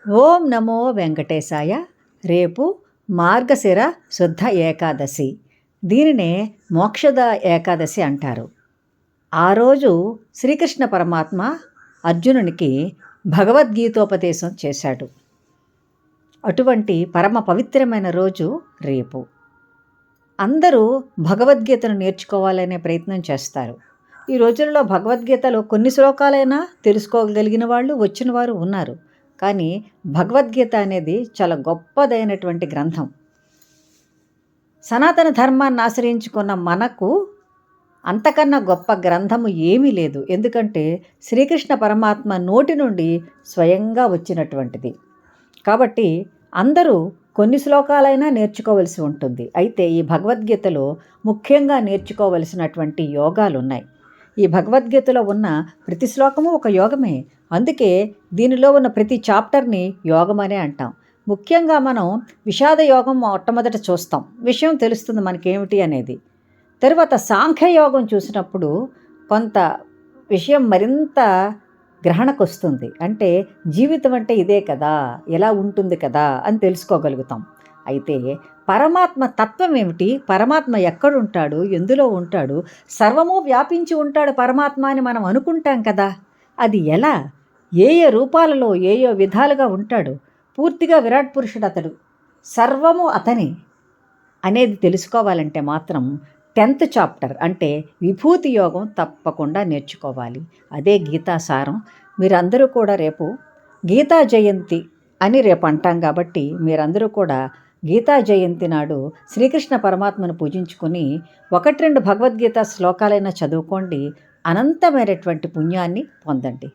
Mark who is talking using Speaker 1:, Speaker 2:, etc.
Speaker 1: ఓం నమో వెంకటేశాయ. రేపు మార్గశిర శుద్ధ ఏకాదశి. దీనినే మోక్షద ఏకాదశి అంటారు. ఆ రోజు శ్రీకృష్ణ పరమాత్మ అర్జునునికి భగవద్గీతోపదేశం చేశాడు. అటువంటి పరమ పవిత్రమైన రోజు రేపు. అందరూ భగవద్గీతను నేర్చుకోవాలనే ప్రయత్నం చేస్తారు. ఈ రోజుల్లో భగవద్గీతలో కొన్ని శ్లోకాలైనా తెలుసుకోగలిగిన వాళ్ళు వచ్చిన వారు ఉన్నారు. కానీ భగవద్గీత అనేది చాలా గొప్పదైనటువంటి గ్రంథం. సనాతన ధర్మాన్ని ఆశ్రయించుకున్న మనకు అంతకన్నా గొప్ప గ్రంథము ఏమీ లేదు. ఎందుకంటే శ్రీకృష్ణ పరమాత్మ నోటి నుండి స్వయంగా వచ్చినటువంటిది. కాబట్టి అందరూ కొన్ని శ్లోకాలైనా నేర్చుకోవలసి ఉంటుంది. అయితే ఈ భగవద్గీతలో ముఖ్యంగా నేర్చుకోవలసినటువంటి యోగాలు ఉన్నాయి. ఈ భగవద్గీతలో ఉన్న ప్రతి శ్లోకము ఒక యోగమే. అందుకే దీనిలో ఉన్న ప్రతి చాప్టర్ని యోగమనే అంటాం. ముఖ్యంగా మనం విషాద యోగం మొట్టమొదట చూస్తాం. విషయం తెలుస్తుంది మనకేమిటి అనేది. తర్వాత సాంఖ్యయోగం చూసినప్పుడు కొంత విషయం మరింత గ్రహణకు వస్తుంది. అంటే జీవితం అంటే ఇదే కదా, ఎలా ఉంటుంది కదా అని తెలుసుకోగలుగుతాం. అయితే పరమాత్మ తత్వం ఏమిటి, పరమాత్మ ఎక్కడుంటాడు, ఎందులో ఉంటాడు, సర్వము వ్యాపించి ఉంటాడు పరమాత్మ అని మనం అనుకుంటాం కదా, అది ఎలా, ఏ ఏ రూపాలలో ఏ ఏ విధాలుగా ఉంటాడు, పూర్తిగా విరాట్ పురుషుడు అతడు, సర్వము అతని అనేది తెలుసుకోవాలంటే మాత్రం 10th చాప్టర్ అంటే విభూతి యోగం తప్పకుండా నేర్చుకోవాలి. అదే గీతాసారం. మీరందరూ కూడా రేపు గీతా జయంతి అని రేపు అంటాం కాబట్టి మీరందరూ కూడా గీతా జయంతి నాడు శ్రీకృష్ణ పరమాత్మను పూజించుకుని 1-2 భగవద్గీత శ్లోకాలైనా చదువుకోండి. అనంతమైనటువంటి పుణ్యాన్ని పొందండి.